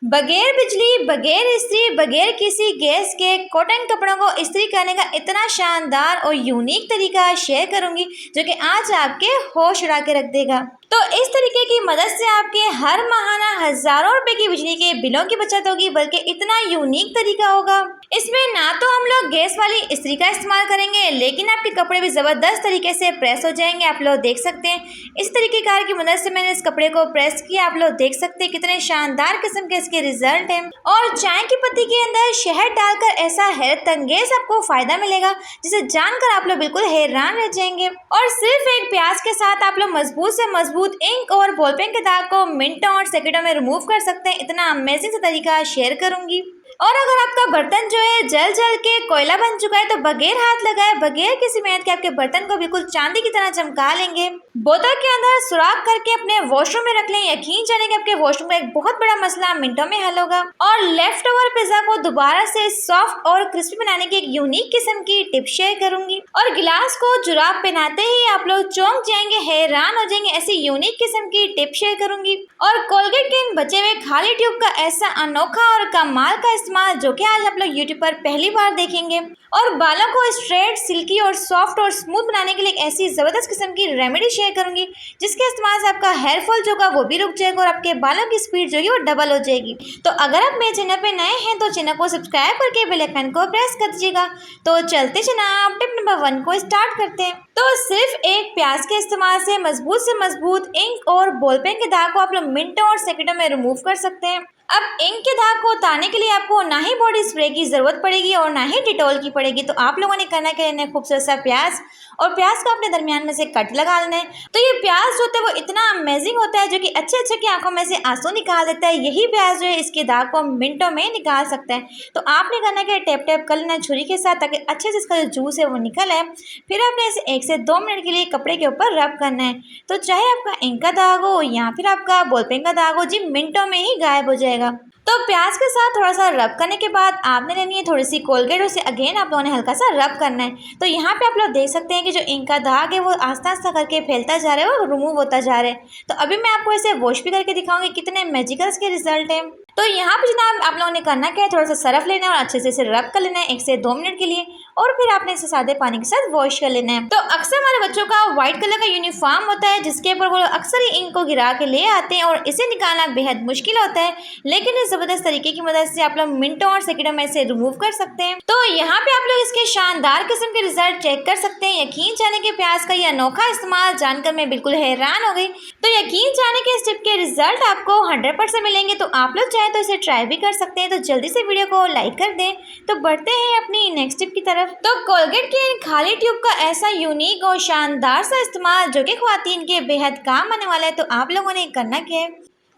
बगैर बिजली, बगैर इस्त्री, बगैर किसी गैस के कॉटन कपड़ों को इस्त्री करने का इतना शानदार और यूनिक तरीका शेयर करूंगी जो कि आज आपके होश उड़ा के रख देगा। तो इस तरीके की मदद से आपके हर माहाना हजारों रुपए की बिजली के बिलों की बचत होगी, बल्कि इतना यूनिक तरीका होगा। इसमें ना तो हम लोग गैस वाली इस्त्री का इस्तेमाल करेंगे, लेकिन आपके कपड़े भी जबरदस्त तरीके से प्रेस हो जाएंगे। आप लोग देख सकते हैं इस तरीके कार की मदद से मैंने इस कपड़े को प्रेस किया। आप लोग देख सकते हैं कितने शानदार किस्म के इसके रिजल्ट हैं। और चाय की पत्ती के अंदर शहद डालकर ऐसा हैरत अंगेज आपको फायदा मिलेगा जिसे जानकर आप लोग बिल्कुल हैरान रह जाएंगे। और सिर्फ एक प्याज के साथ आप लोग मजबूत से मजबूत इंक और बॉल पेन के दाग को मिनटों और सेकंडों में रिमूव कर सकते हैं। इतना अमेजिंग सा तरीका शेयर करूंगी। और अगर आपका बर्तन जो है जल जल के कोयला बन चुका है तो बगैर हाथ लगाए, बगैर किसी मेहनत के आपके बर्तन को बिल्कुल चांदी की तरह चमका लेंगे। बोतल के अंदर सुराख करके अपने वॉशरूम में रख लें। यकीन जाने कि आपके वॉशरूम का एक बहुत बड़ा मसला मिनटों में हल होगा। और लेफ्ट ओवर पिज्जा को दोबारा से सॉफ्ट और क्रिस्पी बनाने की एक यूनिक किस्म की टिप शेयर करूंगी। और गिलास को जुराब पहनाते ही आप लोग चौंक जाएंगे, हैरान हो जाएंगे। ऐसी यूनिक किस्म की टिप शेयर करूंगी। और कोलगेट के इन बचे हुए खाली ट्यूब का ऐसा अनोखा और कमाल का इस्तेमाल जो कि आज आप लोग यूट्यूब पर पहली बार देखेंगे। और बालों को स्ट्रेट, सिल्की और सॉफ्ट और स्मूथ बनाने के लिए ऐसी जबरदस्त किस्म की रेमेडी शेयर करूंगी जिसके इस्तेमाल से आपका हेयर फॉल जो होगा वो भी रुक जाएगा और आपके बालों की स्पीड जो है वो डबल हो जाएगी। तो अगर आप मेरे चैनल पे नए हैं तो चैनल को सब्सक्राइब करके बेल आइकन को प्रेस कर दीजिएगा। तो चलते जनाब टिप नंबर 1 को स्टार्ट करते हैं। तो सिर्फ एक प्याज के इस्तेमाल से मजबूत इंक और बॉल पेन के दाग को आप लोग मिनटों और सेकंडों में रिमूव कर सकते हैं। अब इंक के दाग को उतारने के लिए आपको ना ही बॉडी स्प्रे की जरूरत पड़ेगी और ना ही डिटॉल की पड़ेगी। तो आप लोगों ने करना क्या है, खूबसूरत सा प्याज और प्याज को अपने दरमियान में से कट लगा लेना है। तो ये प्याज जो होता है वो इतना अमेजिंग होता है जो कि अच्छे की आंखों में से आंसू निकाल देता है। यही प्याज जो है इसके दाग को मिनटों में निकाल सकता है। तो आपने करना क्या, टैप टैप कर लेना है छुरी के साथ ताकि अच्छे से इसका जो जूस है वो निकल आए। फिर आपने इसे 1 से 2 मिनट के लिए कपड़े के ऊपर रब करना है। तो चाहे आपका इंक का दाग हो या फिर आपका बॉल पेन का दाग हो, जी मिनटों में ही गायब हो जाएगा। तो प्याज के साथ थोड़ा सा रब करने के बाद आपने लेनी है थोड़ी सी कोलगेट, उसे अगेन आप लोगों ने हल्का सा रब करना है। तो यहाँ पे आप लोग देख सकते हैं कि जो इंक का दाग है वो आस्ता आस्ता करके फैलता जा रहा है और रिमूव होता जा रहा है। तो अभी मैं आपको इसे वॉश भी करके दिखाऊंगी कितने मैजिकल इसके रिजल्ट हैं। तो यहाँ पे जनाब आप लोगों ने करना क्या है, थोड़ा सा सरफ लेना है और अच्छे से इसे रब कर लेना है 1 से 2 मिनट के लिए। और फिर आपने इसे सादे पानी के साथ वॉश कर लेना है। तो अक्सर हमारे बच्चों का व्हाइट कलर का यूनिफॉर्म होता है जिसके ऊपर वो अक्सर ही इंक को गिरा के ले आते हैं और इसे निकालना बेहद मुश्किल होता है, लेकिन इस जबरदस्त तरीके की मदद से आप लोग मिनटों और सेकंडों में इसे रिमूव कर सकते हैं। तो यहाँ पे आप लोग इसके शानदार किस्म के रिजल्ट चेक कर सकते हैं। यकीन जाने के प्याज का ये अनोखा इस्तेमाल जानकर मैं बिल्कुल हैरान हो गई। तो यकीन जाने के इस टिप के रिजल्ट आपको 100% मिलेंगे। तो आप लोग चाहे तो इसे ट्राई भी कर सकते हैं। तो जल्दी से वीडियो को लाइक कर दें। तो बढ़ते हैं अपनी नेक्स्ट टिप की तरफ। तो कोलगेट के इन खाली ट्यूब का ऐसा यूनिक और शानदार सा इस्तेमाल जो कि ख्वातीन के बेहद काम आने वाला है। तो आप लोगों ने करना क्या है,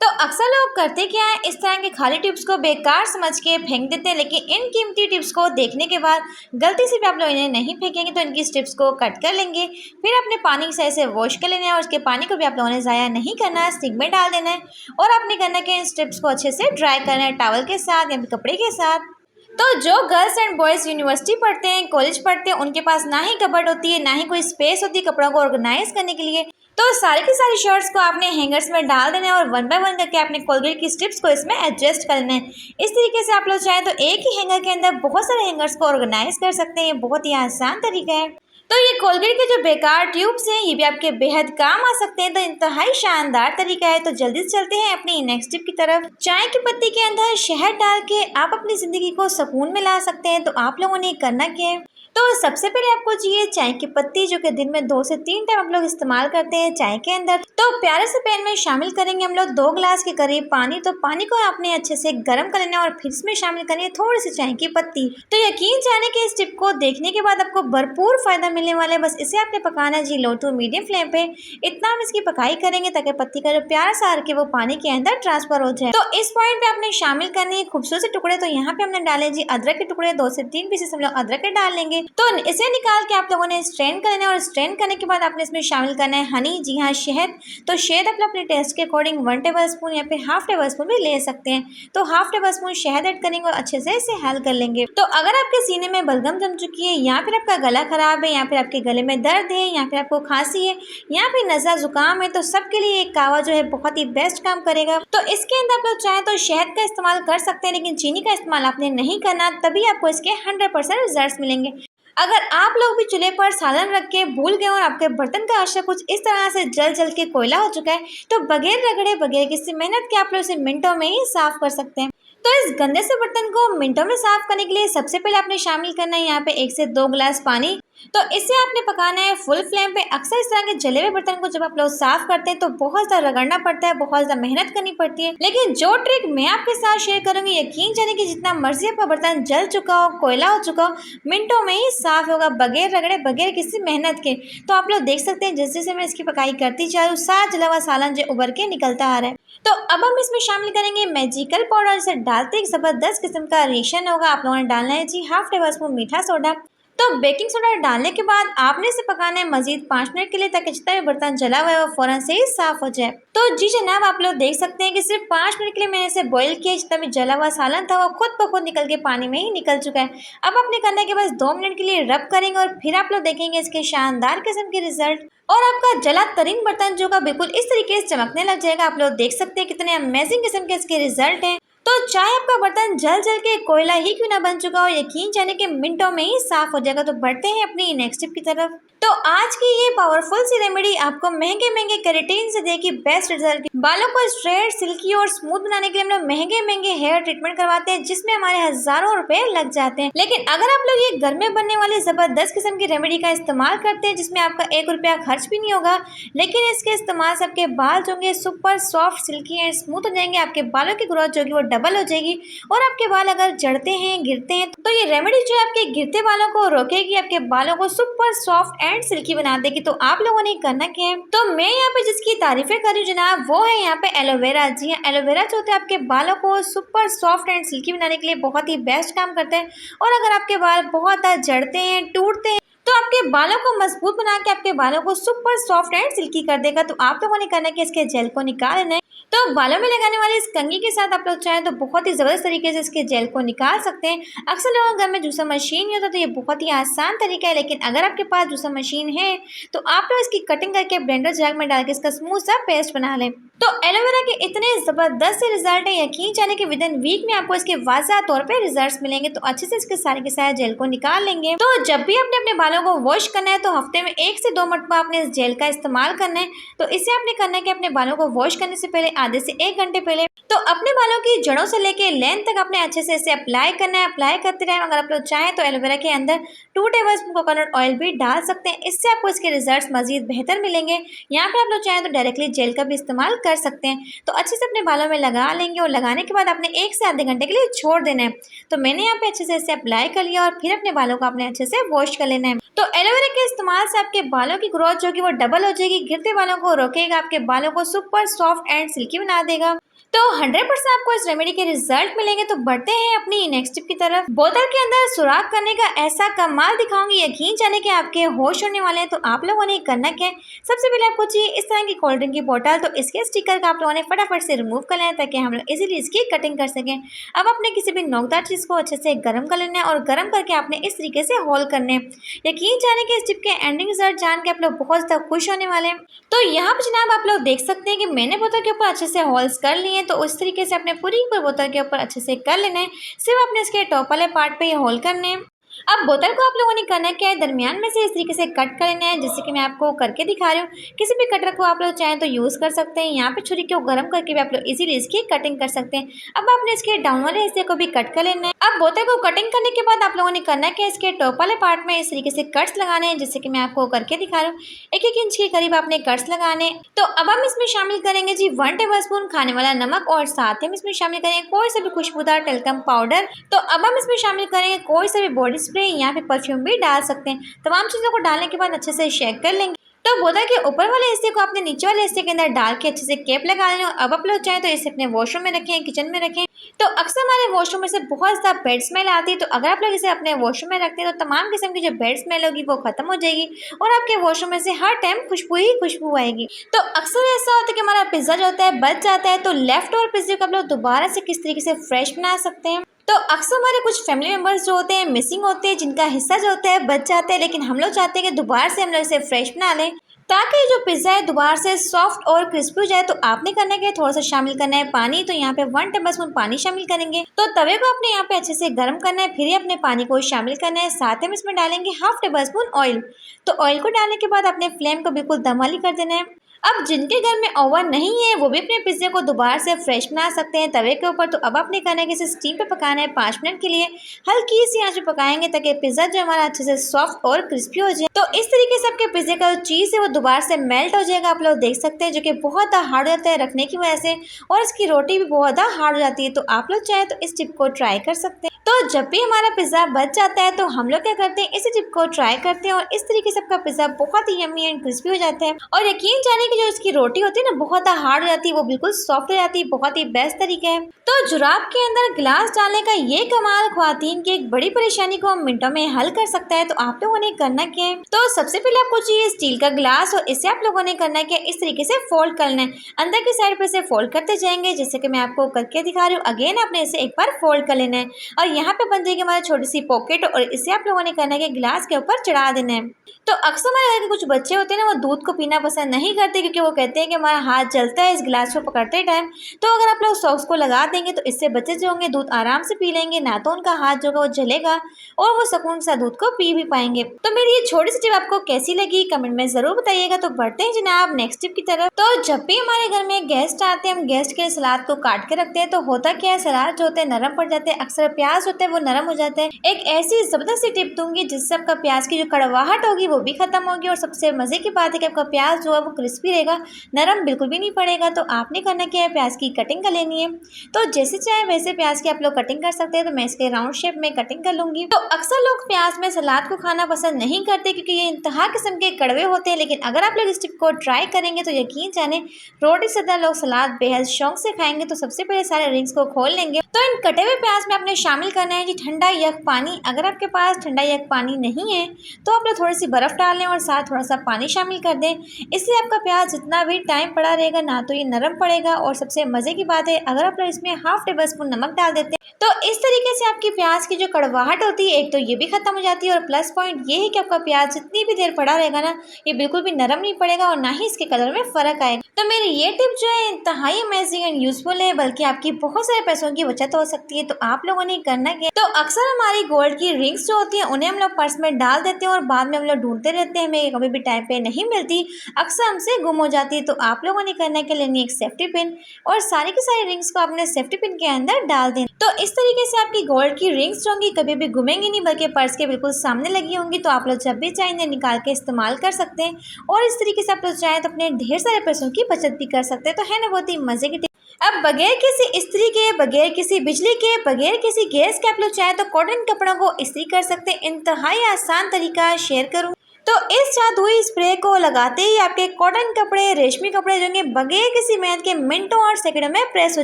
तो अक्सर लोग करते क्या है, इस तरह के खाली टिप्स को बेकार समझ के फेंक देते हैं, लेकिन इन कीमती टिप्स को देखने के बाद गलती से भी आप लोग इन्हें नहीं फेंकेंगे तो इनकी टिप्स को कट कर लेंगे। फिर अपने पानी से इसे वॉश कर लेना है और उसके पानी को भी आप लोगों ने ज़ाया नहीं करना है, सिंक में डाल देना है। और आपने करना है कि इन टिप्स को अच्छे से ड्राई करना है टॉवल के साथ या फिर कपड़े के साथ। तो जो गर्ल्स एंड बॉयज़ यूनिवर्सिटी पढ़ते हैं, कॉलेज पढ़ते हैं, उनके पास ना ही कबर्ड होती है ना ही कोई स्पेस होती है कपड़ों को ऑर्गेनाइज करने के लिए। तो सारी की सारी शर्ट्स को आपने हैंगर्स में डाल देना है और 1 बाय 1 करके आपने कोलगेट की स्ट्रिप्स को इसमें एडजस्ट करना है। इस तरीके से आप लोग चाहे तो एक ही हैंगर के अंदर बहुत सारे हैंगर्स को ऑर्गेनाइज कर सकते हैं। ये बहुत ही आसान तरीका है। तो ये कोलगेट के जो बेकार ट्यूब्स हैं ये भी आपके बेहद काम आ सकते हैं। तो इंतहाई शानदार तरीका है। तो जल्दी से चलते हैं अपनी नेक्स्ट टिप की तरफ। चाय की पत्ती के अंदर शहद डाल के आप अपनी ज़िंदगी को सुकून में ला सकते हैं। तो आप लोगों ने करना क्या है, तो सबसे पहले आपको चाहिए चाय की पत्ती जो कि दिन में 2 से 3 टाइम आप लोग इस्तेमाल करते हैं चाय के अंदर। तो प्यारे से पैन में शामिल करेंगे हम लोग 2 गिलास के करीब पानी। तो पानी को आपने अच्छे से गर्म कर लेना और फिर इसमें शामिल करेंगे थोड़ी सी चाय की पत्ती। तो यकीन जाने कि इस टिप को देखने के बाद आपको भरपूर फायदा मिलने वाला है। बस इसे आपने पकाना है जी लो टू मीडियम फ्लेम पे। इतना हम इसकी पकाई करेंगे ताकि पत्ती का जो प्यारा सा आर के वो पानी के अंदर ट्रांसफर हो जाए। तो इस पॉइंट पे आपने शामिल करनी है खूबसूरत से टुकड़े। तो यहाँ पे हमने डाले जी अदरक के टुकड़े, 2 से 3 पीसेस हम लोग अदरक के डाल लेंगे। तो इसे निकाल के आप लोगों ने स्ट्रेन कर लेना है और स्ट्रेन करने के बाद आपने इसमें शामिल करना है हनी, जी हाँ शहद। तो शहद आप लोग अपने टेस्ट के अकॉर्डिंग 1 टेबल स्पून या फिर हाफ टेबल स्पून भी ले सकते हैं। तो हाफ टेबल स्पून शहद ऐड करेंगे और अच्छे से इसे हल कर लेंगे। तो अगर आपके सीने में बलगम जम चुकी है या फिर आपका गला खराब है या फिर आपके गले में दर्द है या फिर आपको खांसी है या फिर नज़ला जुकाम है, तो सबके लिए एक कावा जो है बहुत ही बेस्ट काम करेगा। तो इसके अंदर आप लोग चाहें तो शहद का इस्तेमाल कर सकते हैं, लेकिन चीनी का इस्तेमाल आपने नहीं करना, तभी आपको इसके 100% रिजल्ट मिलेंगे। अगर आप लोग भी चूल्हे पर सालन रख के भूल गए और आपके बर्तन का आशा कुछ इस तरह से जल जल के कोयला हो चुका है, तो बगैर रगड़े बगैर किसी मेहनत के आप लोग इसे मिनटों में ही साफ कर सकते हैं। तो इस गंदे से बर्तन को मिनटों में साफ करने के लिए सबसे पहले आपने शामिल करना है यहाँ पे 1 से 2 गिलास पानी। तो इसे आपने पकाना है फुल फ्लेम पे। अक्सर इस तरह के जले हुए बर्तन को जब आप लोग साफ करते हैं तो बहुत ज़्यादा रगड़ना पड़ता है, बहुत ज़्यादा मेहनत करनी पड़ती है, लेकिन जो ट्रिक मैं आपके साथ शेयर करूंगी, यकीन जाने कि जितना मर्जी आपका बर्तन जल चुका हो, कोयला हो चुका हो, मिनटों में ही साफ होगा बगैर रगड़े बगैर किसी मेहनत के। तो आप लोग देख सकते हैं जैसे जैसे मैं इसकी पकाई करती जा रही हूँ, साथ जला हुआ सालन जो उबर के निकलता आ रहा है। तो अब हम इसमें शामिल करेंगे मैजिकल पाउडर। इसे डालते एक ज़बरदस्त किस्म का रिएक्शन होगा। आप लोगों ने डालना है जी हाफ टेबल स्पून मीठा सोडा। तो बेकिंग सोडा डालने के बाद आपने इसे पकाना है मजीद 5 मिनट के लिए, ताकि जितना भी बर्तन जला हुआ है वो फौरन से ही साफ हो जाए। तो जी जनाब, आप लोग देख सकते हैं कि सिर्फ 5 मिनट के लिए मैंने इसे बॉईल किया। जितना भी जला हुआ सालन था वो खुद ब खुद निकल के पानी में ही निकल चुका है। अब आपने करना है कि बस 2 मिनट के लिए रब करेंगे और फिर आप लोग देखेंगे इसके शानदार किस्म के रिजल्ट, और आपका जला तरीन बर्तन जो का बिल्कुल इस तरीके से चमकने लग जाएगा। आप लोग देख सकते हैं कितने अमेजिंग किस्म के इसके रिजल्ट हैं। तो चाहे आपका बर्तन जल जल के कोयला ही क्यों ना बन चुका हो, यकीन जाने के मिनटों में ही साफ हो जाएगा। तो बढ़ते हैं अपनी नेक्स्ट टिप की तरफ। तो आज की ये पावरफुल सी रेमेडी आपको महंगे महंगे केराटिन से देगी बेस्ट रिजल्ट। बालों को स्ट्रेट, सिल्की और स्मूथ बनाने के लिए हम लोग महंगे महंगे हेयर ट्रीटमेंट करवाते हैं, जिसमें हमारे हजारों रुपए लग जाते हैं। लेकिन अगर आप लोग ये घर में बनने वाली जबरदस्त किस्म की रेमेडी का इस्तेमाल करते हैं, जिसमें आपका 1 रुपया खर्च भी नहीं होगा, लेकिन इसके इस्तेमाल से आपके बाल जो होंगे super soft, silkie and smooth हो जाएंगे। आपके बालों की ग्रोथ जो होगी वो डबल हो जाएगी। और आपके बाल अगर झड़ते हैं, गिरते हैं, तो ये रेमेडी जो है आपके गिरते बालों को रोकेगी, आपके बालों को सुपर सॉफ्ट एंड सिल्की बना देगी। तो आप लोगों ने करना क्या है, तो मैं यहाँ पे जिसकी तारीफें कर रही हूँ जनाब, वो है यहाँ पे एलोवेरा। जी हाँ, एलोवेरा जो होता है आपके बालों को सुपर सॉफ्ट एंड सिल्की बनाने के लिए बहुत ही बेस्ट काम करते हैं। और अगर आपके बाल बहुत ज़्यादा झड़ते हैं, टूटते हैं, तो आपके बालों को मजबूत बना के आपके बालों को सुपर सॉफ्ट एंड सिल्की कर देगा। तो आप लोगों ने करना है कि इसके जेल को निकाल लेना है। तो बालों में लगाने वाले इस कंघी के साथ आप लोग चाहें तो बहुत ही ज़बरदस्त तरीके से इसके जेल को निकाल सकते हैं। अक्सर लोगों के घर में जूसर मशीन नहीं होता, तो ये बहुत ही आसान तरीका है। लेकिन अगर आपके पास जूसर मशीन है तो आप लोग इसकी कटिंग करके ब्लेंडर जैग में डाल के इसका स्मूथ सा पेस्ट बना लें। तो एलोवेरा के इतने ज़बरदस्त से रिजल्ट है, यकीन जाने कि विदिन वीक में आपको इसके वाज़ा तौर पे रिजल्ट्स मिलेंगे। तो अच्छे से इसके सारे के सारे जेल को निकाल लेंगे। तो जब भी आपने अपने बालों को वॉश करना है तो हफ्ते में 1 से 2 मरतबा आपने इस जेल का इस्तेमाल करना है। तो इसे आपने करना है कि अपने बालों को वॉश करने से पहले आधे से 1 घंटे पहले तो अपने बालों की जड़ों से लेके लेंथ तक आपने अच्छे से इसे अप्लाई करना है। अप्लाई करते रहें। अगर आप लोग चाहें तो एलोवेरा के अंदर 2 टेबल स्पून कोकोनट ऑयल भी डाल सकते हैं, इससे आपको इसके रिजल्ट्स मजीद बेहतर मिलेंगे। यहाँ पे आप लोग चाहें तो डायरेक्टली जेल का भी इस्तेमाल कर सकते हैं। तो अच्छे से अपने बालों में लगा लेंगे और लगाने के बाद आपने 1 से आधे घंटे के लिए छोड़ देना है। तो मैंने यहाँ पे अच्छे से इसे अप्लाई कर लिया और फिर अपने बालों को आपने अच्छे से वॉश कर लेना है। तो एलोवेरा के इस्तेमाल से आपके बालों की ग्रोथ जो कि वो डबल हो जाएगी, गिरते बालों को रोकेगा, आपके बालों को सुपर सॉफ्ट एंड सिल्की बना देगा। तो 100% आपको इस रेमेडी के रिजल्ट मिलेंगे। तो बढ़ते हैं अपनी नेक्स्ट टिप की तरफ। बोतल के अंदर सुराख करने का ऐसा कमाल दिखाऊंगी, यकीन जाने कि आपके होश होने वाले हैं। तो आप लोगों ने करना क्या है, सबसे पहले आपको चाहिए इस तरह की कोल्ड ड्रिंक की बोतल। तो इसके स्टिकर का आप लोगों ने फटाफट से रिमूव कर लेना है, ताकि हम लोग इजीली इसकी कटिंग कर सकें। अब आपने किसी भी नोकदार चीज़ को अच्छे से गर्म कर लेना है और गर्म करके आपने इस तरीके से होल करने हैं। यकीन जाने कि इस टिप के एंडिंग रिजल्ट जान के आप लोग बहुत ज़्यादा खुश होने वाले हैं। तो यहाँ पर जनाब आप लोग देख सकते हैं कि मैंने बोतल के ऊपर अच्छे से होल्स कर लिए हैं। तो उस तरीके से अपने पूरी बोतल के ऊपर अच्छे से कर लेना है। सिर्फ अपने इसके टॉप वाले पार्ट पे ये होल करने हैं। अब बोतल को आप लोगों ने करना क्या है, दरमियान में से इस तरीके से कट कर लेना है, जैसे कि मैं आपको करके दिखा रही हूँ। किसी भी कटर को आप लोग चाहें तो यूज़ कर सकते हैं। यहाँ पे छुरी को गर्म करके भी आप लोग इजीली इसकी कटिंग कर सकते हैं। अब आपने इसके डाउन वाले हिस्से को भी कट कर लेना है। अब बोतल को कटिंग करने के बाद आप लोगों ने करना है कि इसके टॉप वाले पार्ट में इस तरीके से कट्स लगाने हैं, जैसे कि मैं आपको करके दिखा रही हूँ। 1-1 इंच के करीब आपने कट्स लगाने। तो अब हम इसमें शामिल करेंगे जी 1 टेबल स्पून खाने वाला नमक, और साथ ही हम इसमें शामिल करेंगे कोई सा भी खुशबूदार टेल्कम पाउडर। तो अब हम इसमें शामिल करेंगे कोई सा भी बॉडी स्प्रे या फिर परफ्यूम भी डाल सकते हैं। तमाम चीज़ों को डालने के बाद अच्छे से शेक कर लेंगे। तो बोला कि ऊपर वाले हिस्से को आपने नीचे वाले हिस्से के अंदर डाल के अच्छे से कैप लगा लेना। अब आप लोग चाहें तो इसे अपने वॉशरूम में रखें, किचन में रखें। तो अक्सर हमारे वॉशरूम में से बहुत ज़्यादा बैड स्मेल आती है, तो अगर आप लोग इसे अपने वॉशरूम में रखते हैं तो तमाम किस्म की जो बैड स्मेल होगी वो खत्म हो जाएगी और आपके वॉशरूम में से हर टाइम खुशबू ही खुशबू आएगी। तो अक्सर ऐसा होता है कि हमारा पिज़्ज़ा जो होता है बच जाता है, तो लेफ्ट ओवर पिज़्ज़े को आप लोग दोबारा से किस तरीके से फ्रेश बना सकते हैं। तो अक्सर हमारे कुछ फैमिली मेम्बर्स जो होते हैं मिसिंग होते हैं, जिनका हिस्सा जो होता है बच जाता है, लेकिन हम लोग चाहते हैं कि दोबारा से हम लोग इसे फ्रेश बना लें ताकि जो पिज़्ज़ा है दोबारा से सॉफ्ट और क्रिस्पी हो जाए। तो आपने करना है थोड़ा सा शामिल करना है पानी। तो यहाँ पे 1 टेबलस्पून पानी शामिल करेंगे। तो तवे को आपने यहाँ पे अच्छे से गर्म करना है, फिर ही अपने पानी को शामिल करना है। साथ ही में इसमें डालेंगे 1/2 टेबलस्पून ऑयल। तो ऑयल को डालने के बाद अपने फ्लेम को बिल्कुल दम वाली कर देना है। अब जिनके घर में ओवन नहीं है वो भी अपने पिज़्ज़े को दोबारा से फ्रेश बना सकते हैं तवे के ऊपर। तो अब आपने करना है कि इसे स्टीम पे पकाना है 5 मिनट के लिए। हल्की सी आंच पे पकाएंगे ताकि पिज़्ज़ा जो हमारा अच्छे से सॉफ्ट और क्रिस्पी हो जाए। तो इस तरीके से आपके पिज़्ज़े का जो चीज़ है वो दोबारा से मेल्ट हो जाएगा। आप लोग देख सकते हैं, जो कि बहुत ज़्यादा हार्ड होता है रखने की वजह से, और इसकी रोटी भी बहुत ज़्यादा हार्ड हो जाती है। तो आप लोग चाहे तो इस टिप को ट्राई कर सकते हैं। तो जब भी हमारा पिज़्ज़ा बच जाता है तो हम लोग क्या करते हैं, इसी टिप को ट्राई करते हैं और इस तरीके से आपका पिज़्ज़ा बहुत ही यम्मी एंड क्रिस्पी हो जाता है। और यकीन जाने की जो इसकी रोटी होती है ना बहुत ज़्यादा हार्ड हो जाती है, वो बिल्कुल सॉफ्ट हो जाती है। बहुत ही बेस्ट तरीका है। तो जुराब के अंदर गिलास डालने का ये कमाल ख्वातीन की एक बड़ी परेशानी को हम मिनटों में हल कर सकता है। तो आप लोगों ने करना क्या है, तो सबसे पहले आपको चाहिए स्टील का गिलास और इसे आप लोगों ने करना है कि इस तरीके से फोल्ड करना है। अंदर की साइड पे से फोल्ड करते जाएंगे, जैसे कि मैं आपको करके दिखा रही हूँ। अगेन आपने इसे एक बार फोल्ड कर लेना है और यहाँ पे बन जाएगी हमारी छोटी सी पॉकेट, और इसे आप लोगों ने करना है कि गिलास के ऊपर चढ़ा देना है। तो अक्सर हमारे घर के कुछ बच्चे होते हैं ना, वो दूध को पीना पसंद नहीं करते क्योंकि वो कहते हैं कि हमारा हाथ जलता है इस गिलास को पकड़ते टाइम। तो अगर आप लोग सॉक्स को लगा देंगे तो इससे बच्चे जो होंगे दूध आराम से पी लेंगे, ना तो उनका हाथ जो होगा वो जलेगा और वो सुकून से दूध को पी भी पाएंगे। तो मेरी ये छोटी सी टिप आपको कैसी लगी कमेंट में जरूर बताइएगा। तो बढ़ते हैं जनाब नेक्स्ट टिप की तरफ। तो जब भी हमारे घर में गेस्ट आते हैं, हम गेस्ट के सलाद को काट के रखते हैं, तो होता क्या है, सलाद जो होते हैं नरम पड़ जाते हैं। अक्सर प्याज होते हैं वो नरम हो जाते हैं। एक ऐसी जबरदस्त सी टिप दूंगी जिससे आपका प्याज की जो कड़वाहट होगी वो भी खत्म होगी, और सबसे मजे की बात है कि आपका प्याज जो है वो क्रिस्पी रहेगा, नरम बिल्कुल भी नहीं पड़ेगा। तो आपने करना क्या है, प्याज की कटिंग कर लेनी है। तो जैसे चाहे वैसे प्याज की आप लोग कटिंग कर सकते हैं। तो मैं इसके राउंड शेप में कटिंग कर लूंगी। तो अक्सर लोग प्याज में सलाद को खाना पसंद नहीं करते क्योंकि ये इंतहा किस्म के कड़वे होते हैं, लेकिन अगर आप लोग इस टिप को ट्राई करेंगे तो यकीन जाने रोटी से ज्यादा लोग सलाद बेहद शौक से खाएंगे। तो सबसे पहले सारे रिंग्स को खोल लेंगे। तो इन कटे हुए प्याज में आपने शामिल करना है जी ठंडा यख पानी। अगर आपके पास ठंडा यख पानी नहीं है तो आप लोग थोड़ी सी बर्फ डाल लें और साथ थोड़ा सा पानी शामिल कर दें। इससे आपका प्याज जितना भी टाइम पड़ा रहेगा ना तो ये नरम पड़ेगा, और सबसे मजे की बात है अगर आप लोग इसमें 1/2 टेबलस्पून नमक डाल देते हैं तो इस तरीके से आपकी प्याज की जो कड़वाहट होती है एक तो ये भी खत्म हो जाती है, और प्लस पॉइंट ये है कि आपका प्याज जितनी भी देर पड़ा रहेगा ना ये बिल्कुल भी नरम नहीं पड़ेगा और ना ही इसके कलर में फर्क आएगा। तो मेरी ये टिप जो है इंतहाई अमेजिंग एंड यूजफुल है, बल्कि आपकी बहुत सारे पैसों की बचत हो सकती है। तो आप लोगों ने करना क्या, तो अक्सर हमारी गोल्ड की रिंग्स जो होती है उन्हें हम लोग पर्स में डाल देते हैं और बाद में हम लोग ढूंढते रहते हैं, हमें कभी भी टाइम पे नहीं मिलती, अक्सर हमसे गुम हो जाती है। तो आप लोगों ने करना के लेनी एक सेफ्टी पिन और सारी की सारी रिंग्स को अपने सेफ्टी पिन के अंदर डाल दें। तो इस तरीके से आपकी गोल्ड की रिंग्स जो होंगी कभी भी घूमेंगी नहीं, बल्कि पर्स के बिल्कुल सामने लगी होंगी। तो आप लोग जब भी चाहें इन्हें निकाल के इस्तेमाल कर सकते हैं, और इस तरीके से आप लोग चाहें तो अपने ढेर सारे पैसों की बचत भी कर सकते हैं। तो है ना बहुत ही मजे की टिप। अब बगैर किसी इस्त्री के, बगैर किसी बिजली के, बगैर किसी गैस के आप लोग चाहे तो कॉटन कपड़ों को इस्त्री कर सकते हैं। इंतहाई आसान तरीका शेयर करूँ तो इस जादुई स्प्रे को लगाते ही आपके कॉटन कपड़े, रेशमी कपड़े जो बगैर किसी मेहनत के मिनटों और सेकंडों में प्रेस हो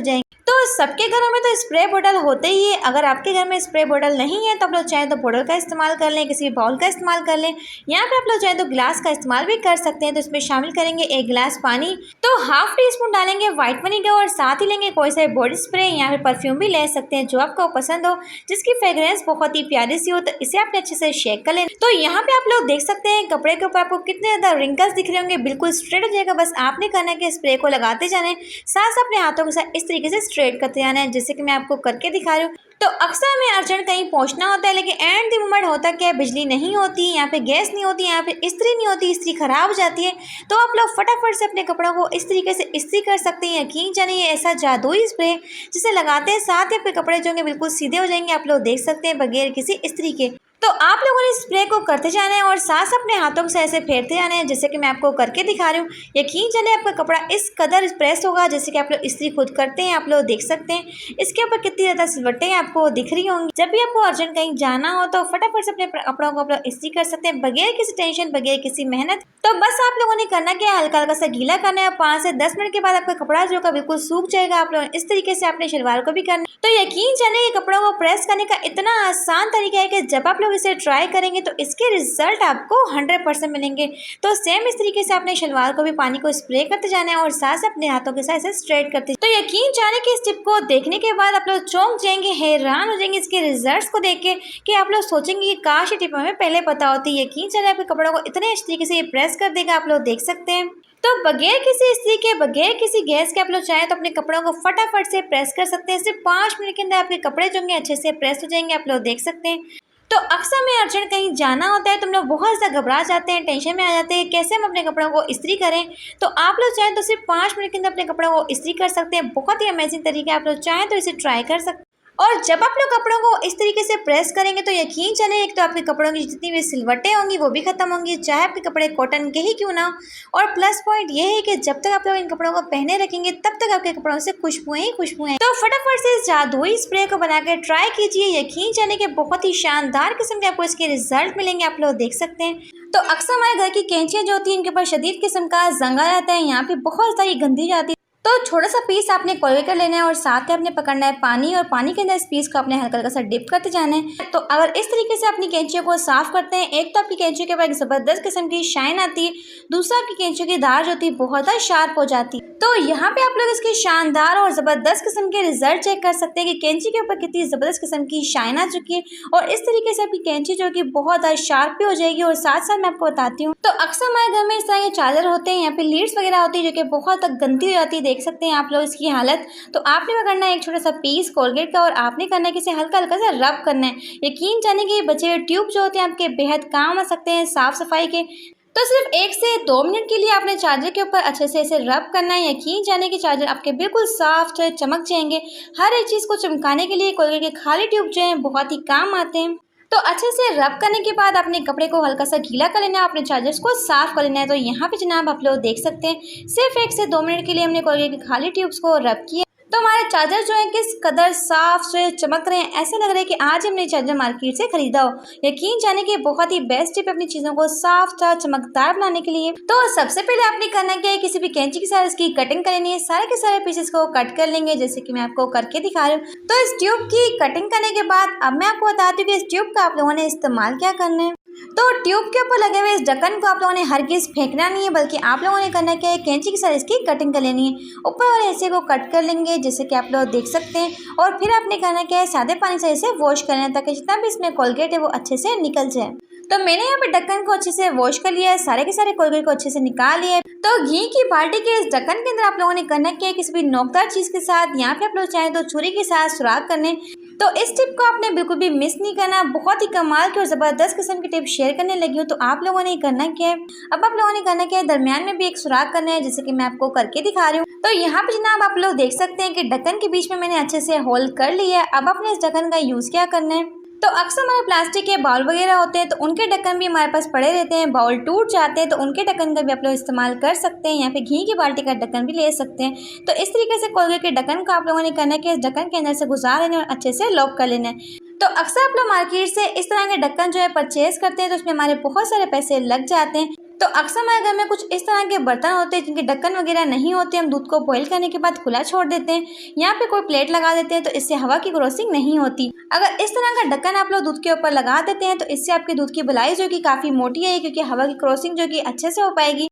जाएंगे। तो सबके घरों में तो स्प्रे बोतल होते ही है। अगर आपके घर में स्प्रे बोतल नहीं है तो आप लोग चाहें तो बोतल का इस्तेमाल कर लें, किसी बाउल का इस्तेमाल कर लें, यहाँ पे आप लोग चाहें तो गिलास का इस्तेमाल भी कर सकते हैं। तो इसमें शामिल करेंगे 1 गिलास पानी, तो 1/2 टीस्पून डालेंगे व्हाइट विनेगर और साथ ही लेंगे कोई सा बॉडी स्प्रे, यहाँ पे परफ्यूम भी ले सकते हैं जो आपको पसंद हो, जिसकी फ्रेग्रेंस बहुत ही प्यारी सी हो। तो इसे आपने अच्छे से शेक कर लें। तो यहाँ पे आप लोग देख सकते हैं कपड़े के ऊपर आपको कितने ज्यादा रिंकल्स दिख रहे होंगे, बिल्कुल स्ट्रेट हो जाएगा। बस आपने करना है कि स्प्रे को लगाते जाने, साथ साथ अपने हाथों के साथ इस तरीके से स्ट्रेट करते जाना है, जैसे कि मैं आपको करके दिखा रही हूँ। तो अक्सर हमें अर्जेंट कहीं पहुंचना होता है, लेकिन एंड द मोमेंट होता क्या है, बिजली नहीं होती, यहाँ पे गैस नहीं होती, यहाँ पे इस्त्री नहीं होती, इस्त्री खराब हो जाती है। तो आप लोग फटाफट से अपने कपड़ों को इस तरीके से इस्त्री कर सकते हैं। यकीन जानिए ऐसा जादुई स्प्रे जिसे लगाते हैं साथ ही आपके कपड़े जो होंगे बिल्कुल सीधे हो जाएंगे। आप लोग देख सकते हैं बगैर किसी इस्त्री के। तो आप लोगों ने स्प्रे को करते जाना है और साथ साथ अपने हाथों से ऐसे फेरते जाना है, जैसे कि मैं आपको करके दिखा रही हूँ। यकीन जाने आपका कपड़ा इस कदर प्रेस होगा, जैसे कि आप लोग इस्त्री खुद करते हैं, आप लोग देख सकते हैं इसके ऊपर कितनी ज़्यादा सिलवटें आपको दिख रही होंगी। जब भी आपको अर्जेंट कहीं जाना हो तो फटाफट से अपने कपड़ों को आप लोग इस्त्री कर सकते हैं बगैर किसी टेंशन, बगैर किसी मेहनत। तो बस आप लोगों ने करना क्या है, हल्का हल्का सा गीला करना है। 5 से 10 मिनट के बाद आपका कपड़ा जो का बिल्कुल सूख जाएगा। आप लोग इस तरीके से अपने शलवार को भी करना। तो यकीन जाने कि कपड़ों को प्रेस करने का इतना आसान तरीका है कि जब आप लोग इसे ट्राई करेंगे तो इसके रिजल्ट आपको 100% मिलेंगे। तो सेम इस तरीके से अपने शलवार को भी पानी को स्प्रे करते जाना है और साथ साथ अपने हाथों के साथ इसे स्ट्रेट करते। तो यकीन जाने कि इस टिप को देखने के बाद आप लोग चौंक जाएंगे, हैरान हो जाएंगे इसके रिजल्ट्स को देख के कि आप लोग सोचेंगे कि काश ये टिप हमें पहले पता होती। यकीन जाने आपके कपड़ों को इतने अच्छे तरीके से ये प्रेस कर देगा, आप लोग देख सकते हैं। तो बगैर किसी इस्त्री के, बगैर किसी गैस के आप लोग चाहें तो अपने कपड़ों को फटाफट से प्रेस कर सकते हैं। सिर्फ 5 मिनट के अंदर आपके कपड़े जो होंगे अच्छे से प्रेस हो जाएंगे, आप लोग देख सकते हैं। तो अक्सर में अर्जेंट कहीं जाना होता है तो हम लोग बहुत ज़्यादा घबरा जाते हैं, टेंशन में आ जाते हैं कैसे हम अपने कपड़ों को इस्त्री करें। तो आप लोग चाहें तो सिर्फ 5 मिनट के अंदर अपने कपड़ों को इस्त्री कर सकते हैं। बहुत ही अमेजिंग तरीका, आप लोग चाहें तो इसे ट्राई कर सकते हैं। और जब आप लोग कपड़ों को इस तरीके से प्रेस करेंगे तो यकीन जाने एक तो आपके कपड़ों की जितनी भी सिलवटें होंगी वो भी खत्म होंगी, चाहे आपके कपड़े कॉटन के ही क्यों ना हो। और प्लस पॉइंट ये है कि जब तक आप लोग इन कपड़ों को पहने रखेंगे तब तक आपके कपड़ों से खुशबुएं ही खुशबुएं। तो फटाफट से इस जादुई स्प्रे को बनाकर ट्राई कीजिए। यकीन जाने के बहुत ही शानदार किस्म के आपको इसके रिजल्ट मिलेंगे, आप लोग देख सकते हैं। तो अक्सर हमारे घर की कैंचियाँ जो होती हैं इनके ऊपर शदीद किस्म का जंग आ जाता है, यहाँ पे बहुत सारी गंदी जाती है। तो छोटा सा पीस आपने कोलगेट कर लेना है और साथ में आपने पकड़ना है पानी और पानी के अंदर इस पीस को आपने हल्का हल्का सा डिप करते जाना है। तो अगर इस तरीके से अपनी कैंचियों को साफ करते हैं, एक तो आपकी कैंचियों के ऊपर एक ज़बरदस्त किस्म की शाइन आती है, दूसरा आपकी कैंचियों की धार जो होती है बहुत ज़्यादा शार्प हो जाती है। तो यहाँ पे आप लोग इसके शानदार और ज़बरदस्त किस्म के रिजल्ट चेक कर सकते हैं कि कैंची के ऊपर कितनी ज़बरदस्त किस्म की शाइन आ चुकी है और इस तरीके से आपकी कैंची जो कि बहुत ज़्यादा शार्प भी हो जाएगी। और साथ साथ मैं आपको बताती हूँ तो अक्सर हमारे घर में इस तरह के चार्जर होते हैं, यहाँ पे लीड्स वगैरह होती है जो कि बहुत गंदी हो जाती है, देख सकते हैं आप लोग की हालत। तो आपने क्या करना है, एक छोटा सा पीस कोलगेट का और आपने करना है कि इसे हल्का हल्का सा रब करना है। यकीन जाने कि बचे हुए ट्यूब जो होते हैं आपके बेहद काम आ सकते हैं साफ सफाई के। तो सिर्फ 1 से 2 मिनट के लिए आपने चार्जर के ऊपर अच्छे से इसे रब करना है। यकीन जाने कि चार्जर आपके बिल्कुल साफ जो है चमक जाएंगे। हर एक चीज़ को चमकाने के लिए कोलगेट के खाली ट्यूब जो हैं बहुत ही काम आते हैं। तो अच्छे से रब करने के बाद अपने कपड़े को हल्का सा गीला कर लेना है, अपने चार्जर्स को साफ कर लेना है। तो यहाँ पे जनाब आप लोग देख सकते हैं सिर्फ 1 से 2 मिनट के लिए हमने कोलगेट के खाली ट्यूब्स को रब किया। तो हमारे चार्जर जो है किस कदर साफ जो है चमक रहे हैं, ऐसे लग रहा है कि आज हमने चार्जर मार्केट से खरीदा हो। यकीन जाने कि बहुत ही बेस्ट टिप अपनी चीज़ों को साफ सा चमकदार बनाने के लिए। तो सबसे पहले आपने करना क्या है, किसी भी कैंची के साथ इसकी कटिंग कर लेनी है। सारे के सारे पीसेस को कट कर लेंगे जैसे कि मैं आपको करके दिखा रही हूँ। तो इस ट्यूब की कटिंग करने के बाद अब मैं आपको बताती हूँ कि इस ट्यूब का आप लोगों ने इस्तेमाल क्या करना है। तो ट्यूब के ऊपर लगे हुए इस ढक्कन को आप लोगों ने हरगिज़ फेंकना नहीं है, बल्कि आप लोगों ने करना क्या है, कैंची के साथ इसकी कटिंग कर लेनी है। ऊपर वाले हिस्से को कट कर लेंगे जैसे कि आप लोग देख सकते हैं। और फिर आपने करना क्या है, सादे पानी से इसे वॉश करना है ताकि जितना भी इसमें कोलगेट है वो अच्छे से निकल जाए। तो मैंने यहाँ पे ढक्कन को अच्छे से वॉश कर लिया है, सारे के सारे कोलगेट को अच्छे से निकाल लिया है। तो घी की बाल्टी के इस ढक्कन के अंदर आप लोगों ने करना क्या है, किसी भी नोकदार चीज़ के साथ, यहाँ पे आप लोग चाहें तो छुरी के साथ सुराख करने। तो इस टिप को आपने बिल्कुल भी मिस नहीं करना। बहुत ही कमाल की और ज़बरदस्त किस्म की टिप शेयर करने लगी हूँ। तो आप लोगों ने करना क्या है, अब आप लोगों ने करना क्या है, दरमियान में भी एक सुराख करना है जैसे कि मैं आपको करके दिखा रही हूँ। तो यहाँ पे जनाब आप लोग देख सकते हैं कि ढक्कन के बीच में मैंने अच्छे से होल कर लिया है। अब आपने इस ढक्कन का यूज़ क्या करना है, तो अक्सर हमारे प्लास्टिक के बाउल वगैरह होते हैं तो उनके ढक्कन भी हमारे पास पड़े रहते हैं, बाउल टूट जाते हैं तो उनके ढक्कन का भी आप लोग इस्तेमाल कर सकते हैं। यहाँ पे घी की बाल्टी का ढक्कन भी ले सकते हैं। तो इस तरीके से कोलगेट के ढक्कन को आप लोगों ने करना है कि इस ढक्कन के अंदर से गुजार लेना और अच्छे से लॉक कर लेना है। तो अक्सर आप लोग मार्केट से इस तरह के ढक्कन जो है परचेज करते हैं तो उसमें हमारे बहुत सारे पैसे लग जाते हैं। तो अक्सर हमारे घर में कुछ इस तरह के बर्तन होते हैं जिनके ढक्कन वगैरह नहीं होते, हम दूध को बॉईल करने के बाद खुला छोड़ देते हैं, यहाँ पे कोई प्लेट लगा देते हैं तो इससे हवा की क्रॉसिंग नहीं होती। अगर इस तरह का ढक्कन आप लोग दूध के ऊपर लगा देते हैं तो इससे आपके दूध की बलाई जो कि काफ़ी मोटी है, क्योंकि हवा की क्रॉसिंग जो कि अच्छे से हो पाएगी।